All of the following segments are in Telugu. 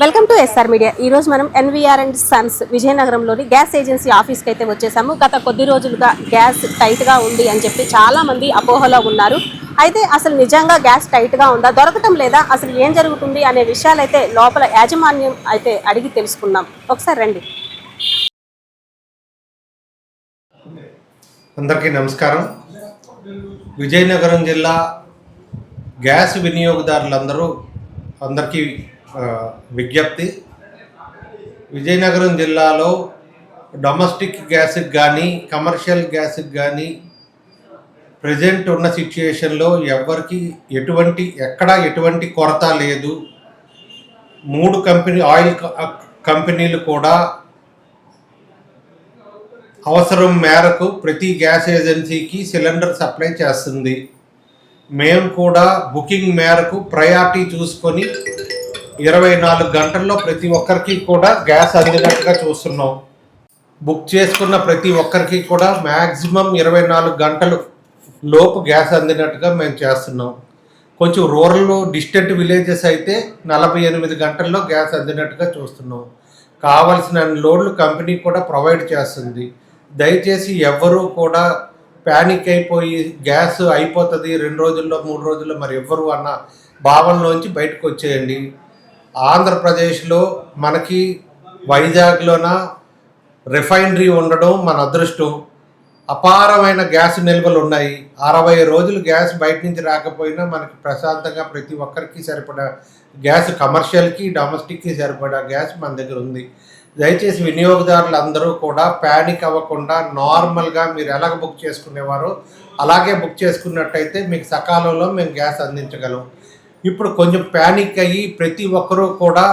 Welcome to SR media. ఈ రోజు మనం ఎన్వీఆర్ అండ్ సన్స్ విజయనగరంలోని గ్యాస్ ఏజెన్సీ ఆఫీస్కి అయితే వచ్చేసాము. గత కొద్ది రోజులుగా గ్యాస్ టైట్గా ఉంది అని చెప్పి చాలా మంది అపోహలో ఉన్నారు. అయితే అసలు నిజంగా గ్యాస్ టైట్గా ఉందా, దొరకటం లేదా, అసలు ఏం జరుగుతుంది అనే విషయాలు అయితే లోపల యాజమాన్యం అయితే అడిగి తెలుసుకుందాం. ఒకసారి రండి. అందరికీ నమస్కారం. విజయనగరం జిల్లా గ్యాస్ వినియోగదారులందరికీ విజ్ఞప్తి. విజయనగరం జిల్లాలో డొమెస్టిక్ గ్యాస్కి కానీ కమర్షియల్ గ్యాస్కి కానీ ప్రజెంట్ ఉన్న సిచ్యుయేషన్లో ఎవరికి ఎటువంటి కొరత లేదు. 3 ఆయిల్ కంపెనీలు కూడా అవసరం మేరకు ప్రతి గ్యాస్ ఏజెన్సీకి సిలిండర్ సప్లై చేస్తుంది. మేము కూడా బుకింగ్ మేరకు ప్రయారిటీ చూసుకొని 24 గంటల్లో ప్రతి ఒక్కరికి కూడా గ్యాస్ అందినట్టుగా చూస్తున్నాం. బుక్ చేసుకున్న ప్రతి ఒక్కరికి కూడా మ్యాక్సిమం 24 గంటలు లోపు గ్యాస్ అందినట్టుగా మేము చేస్తున్నాం. కొంచెం రూరల్ డిస్టెంట్ విలేజెస్ అయితే 48 గంటల్లో గ్యాస్ అందినట్టుగా చూస్తున్నాం. కావలసిన లోడ్లు కంపెనీ కూడా ప్రొవైడ్ చేస్తుంది. దయచేసి ఎవ్వరూ కూడా ప్యానిక్ అయిపోయి గ్యాస్ అయిపోతుంది 2 రోజుల్లో 3 రోజుల్లో మరి ఎవ్వరు అన్న భావనలోంచి బయటకు వచ్చేయండి. ఆంధ్రప్రదేశ్లో మనకి వైజాగ్లోన రిఫైనరీ ఉండడం మన అదృష్టం. అపారమైన గ్యాస్ నిల్వలు ఉన్నాయి. 60 రోజులు గ్యాస్ బయట నుంచి రాకపోయినా మనకి ప్రశాంతంగా ప్రతి ఒక్కరికి సరిపడా గ్యాస్, కమర్షియల్కి డొమెస్టిక్కి సరిపడా గ్యాస్ మన దగ్గర ఉంది. దయచేసి వినియోగదారులు అందరూ కూడా ప్యానిక్ అవ్వకుండా నార్మల్గా మీరు ఎలాగ బుక్ చేసుకునేవారో అలాగే బుక్ చేసుకున్నట్టయితే మీకు సకాలంలో మేము గ్యాస్ అందించగలం. ఇప్పుడు కొంచెం ప్యానిక్ అయ్యి ప్రతి ఒక్కరూ కూడా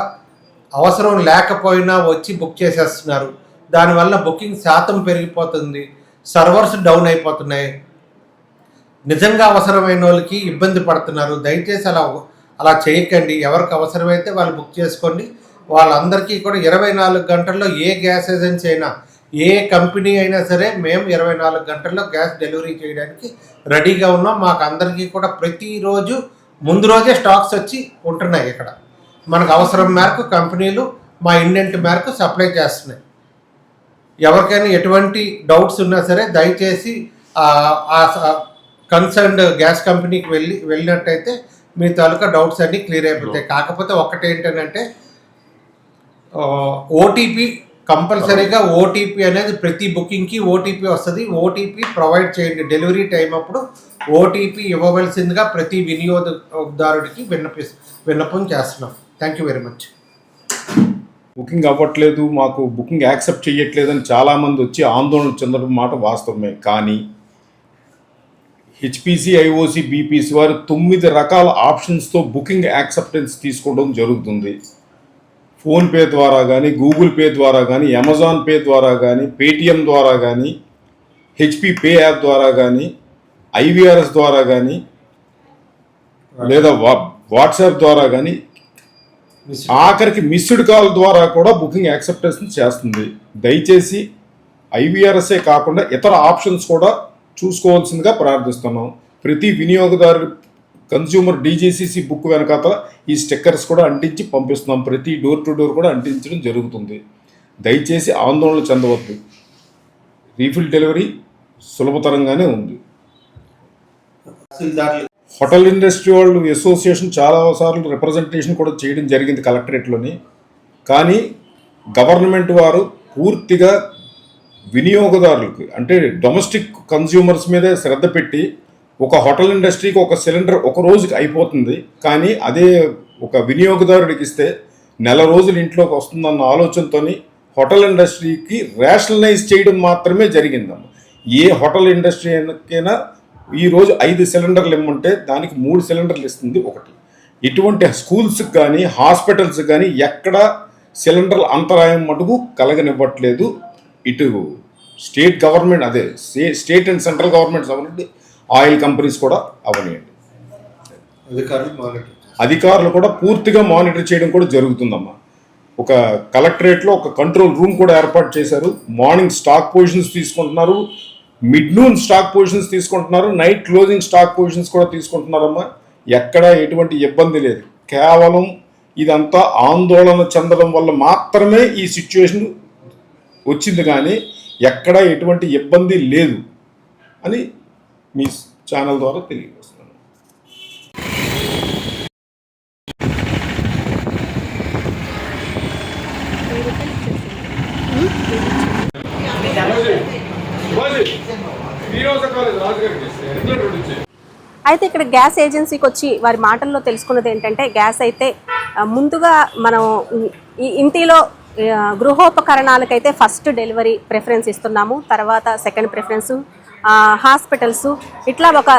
అవసరం లేకపోయినా వచ్చి బుక్ చేసేస్తున్నారు. దానివల్ల బుకింగ్ శాతం పెరిగిపోతుంది, సర్వర్స్ డౌన్ అయిపోతున్నాయి. నిజంగా అవసరమైన వాళ్ళకి ఇబ్బంది పడుతున్నారు. దయచేసి అలా చేయకండి. ఎవరికి అవసరమైతే వాళ్ళు బుక్ చేసుకోండి. వాళ్ళందరికీ కూడా 24 గంటల్లో ఏ గ్యాస్ ఏజెన్సీ అయినా, ఏ కంపెనీ అయినా సరే మేము 24 గంటల్లో గ్యాస్ డెలివరీ చేయడానికి రెడీగా ఉన్నాం. మాకు అందరికీ కూడా ప్రతిరోజు ముందు రోజే స్టాక్స్ వచ్చి ఉంటున్నాయి. ఇక్కడ మనకు అవసరం మేరకు కంపెనీలు మా ఇండెంట్ మేరకు సప్లై చేస్తున్నాయి. ఎవరికైనా ఎటువంటి డౌట్స్ ఉన్నా సరే దయచేసి కన్సర్న్డ్ గ్యాస్ కంపెనీకి వెళ్ళినట్టయితే మీ తాలూకా డౌట్స్ అన్నీ క్లియర్ అయిపోతాయి. కాకపోతే ఒకటేంటంటే ఓటీపీ కంపల్సరీగా ఓటీపీ అనేది ప్రతి బుకింగ్కి ఓటీపీ వస్తుంది. ఓటీపీ ప్రొవైడ్ చేయండి. డెలివరీ టైం అప్పుడు ఓటీపీ ఇవ్వవలసిందిగా ప్రతి వినియోగదారుడికి విన్నపం చేస్తున్నాం. Thank you very much. Booking అవ్వట్లేదు, మాకు బుకింగ్ యాక్సెప్ట్ చేయట్లేదని చాలామంది వచ్చి ఆందోళన చెందడం మాట వాస్తవమే. కానీ హెచ్పిసి, ఐఓసి, బీపీసీ వారు 9 రకాల ఆప్షన్స్తో బుకింగ్ యాక్సెప్టెన్స్ తీసుకోవడం జరుగుతుంది. ఫోన్పే ద్వారా కానీ, గూగుల్ పే ద్వారా కానీ, అమెజాన్ పే ద్వారా కానీ, పేటిఎం ద్వారా కానీ, హెచ్పి పే యాప్ ద్వారా కానీ, ఐవీఆర్ఎస్ ద్వారా కానీ, లేదా వాట్సాప్ ద్వారా కానీ, ఆఖరికి మిస్డ్ కాల్ ద్వారా కూడా బుకింగ్ యాక్సెప్టెన్స్ చేస్తుంది. దయచేసి ఐవీఆర్ఎస్ఏ కాకుండా ఇతర ఆప్షన్స్ కూడా చూసుకోవాల్సిందిగా ప్రార్థిస్తున్నాం. ప్రతి వినియోగదారు కన్స్యూమర్ డీజీసీసీ బుక్ వెనకాల ఈ స్టిక్కర్స్ కూడా అంటించి పంపిస్తున్నాం. ప్రతి డోర్ టు డోర్ కూడా అంటించడం జరుగుతుంది. దయచేసి ఆందోళన చెందవద్దు. రీఫిల్ డెలివరీ సులభతరంగానే ఉంది. హోటల్ ఇండస్ట్రీ వాళ్ళు అసోసియేషన్ చాలాసార్లు రిప్రజెంటేషన్ కూడా చేయడం జరిగింది కలెక్టరేట్లోని. కానీ గవర్నమెంట్ వారు పూర్తిగా వినియోగదారులకు అంటే డొమెస్టిక్ కన్స్యూమర్స్ మీదే శ్రద్ధ పెట్టి ఒక హోటల్ ఇండస్ట్రీకి ఒక సిలిండర్ ఒక రోజుకి అయిపోతుంది. కానీ అదే ఒక వినియోగదారుడికి ఇస్తే నెల రోజులు ఇంట్లోకి వస్తుందన్న ఆలోచనతో హోటల్ ఇండస్ట్రీకి రేషనలైజ్ చేయడం మాత్రమే జరిగిందమ్మ. ఏ హోటల్ ఇండస్ట్రీ అయినా ఈరోజు 5 సిలిండర్లు ఇమ్మంటే దానికి 3 సిలిండర్లు ఇస్తుంది ఒకటి. ఇటువంటి స్కూల్స్కి కానీ హాస్పిటల్స్కి కానీ ఎక్కడ సిలిండర్ల అంతరాయం మటుకు కలగనివ్వట్లేదు. ఇటు స్టేట్ గవర్నమెంట్ అదే స్టేట్ అండ్ సెంట్రల్ గవర్నమెంట్స్ అవనండి, ఆయిల్ కంపెనీస్ కూడా అవనియండి, అధికారులు కూడా పూర్తిగా మానిటర్ చేయడం కూడా జరుగుతుందమ్మా. ఒక కలెక్టరేట్లో ఒక కంట్రోల్ రూమ్ కూడా ఏర్పాటు చేశారు. మార్నింగ్ స్టాక్ పొజిషన్స్ తీసుకుంటున్నారు, మిడ్ నూన్ స్టాక్ పొజిషన్స్ తీసుకుంటున్నారు, నైట్ క్లోజింగ్ స్టాక్ పొజిషన్స్ కూడా తీసుకుంటున్నారమ్మా. ఎక్కడ ఎటువంటి ఇబ్బంది లేదు. కేవలం ఇదంతా ఆందోళన చెందడం వల్ల మాత్రమే ఈ సిచ్యువేషన్ వచ్చింది, కానీ ఎక్కడా ఎటువంటి ఇబ్బంది లేదు అని మీ ఛానల్ ద్వారా తెలియజేస్తున్నాను. అయితే ఇక్కడ గ్యాస్ ఏజెన్సీకి వచ్చి వారి మాటల్లో తెలుసుకున్నది ఏంటంటే, గ్యాస్ అయితే ముందుగా మనం ఈ ఇంటిలో గృహోపకరణాలకైతే ఫస్ట్ డెలివరీ ప్రిఫరెన్స్ ఇస్తున్నాము, తర్వాత సెకండ్ ప్రిఫరెన్స్ హాస్పిటల్స్, ఇట్లా ఒక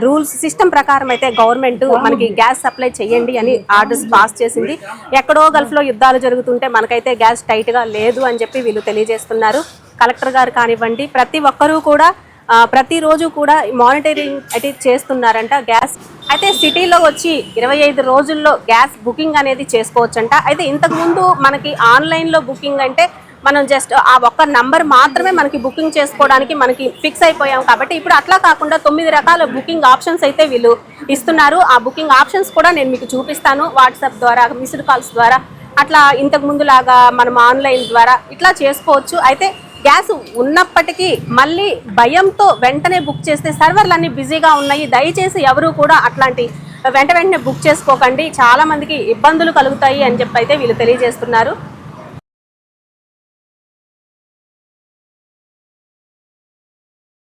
రూల్స్ సిస్టమ్ ప్రకారం అయితే గవర్నమెంట్ మనకి గ్యాస్ సప్లై చేయండి అని ఆర్డర్స్ పాస్ చేసింది. ఎక్కడో గల్ఫ్లో యుద్ధాలు జరుగుతుంటే మనకైతే గ్యాస్ టైట్గా లేదు అని చెప్పి వీళ్ళు తెలియజేస్తున్నారు. కలెక్టర్ గారు కానివ్వండి, ప్రతి ఒక్కరూ కూడా ప్రతిరోజు కూడా మానిటరింగ్ అయితే చేస్తున్నారంట గ్యాస్. అయితే సిటీలో వచ్చి 25 రోజుల్లో గ్యాస్ బుకింగ్ అనేది చేసుకోవచ్చంట. అయితే ఇంతకుముందు మనకి ఆన్లైన్లో బుకింగ్ అంటే మనం జస్ట్ ఆ ఒక్క నంబర్ మాత్రమే మనకి బుకింగ్ చేసుకోవడానికి మనకి ఫిక్స్ అయిపోయాం. కాబట్టి ఇప్పుడు అట్లా కాకుండా 9 రకాల బుకింగ్ ఆప్షన్స్ అయితే వీళ్ళు ఇస్తున్నారు. ఆ బుకింగ్ ఆప్షన్స్ కూడా నేను మీకు చూపిస్తాను. వాట్సాప్ ద్వారా, మిస్డ్ కాల్స్ ద్వారా, అట్లా ఇంతకుముందు లాగా మనం ఆన్లైన్ ద్వారా ఇట్లా చేసుకోవచ్చు. అయితే గ్యాస్ ఉన్నప్పటికీ మళ్ళీ భయంతో వెంటనే బుక్ చేస్తే సర్వర్లు అన్నీ బిజీగా ఉన్నాయి. దయచేసి ఎవరు కూడా అట్లాంటి వెంటనే బుక్ చేసుకోకండి, చాలా మందికి ఇబ్బందులు కలుగుతాయి అని చెప్పి అయితే వీళ్ళు తెలియజేస్తున్నారు.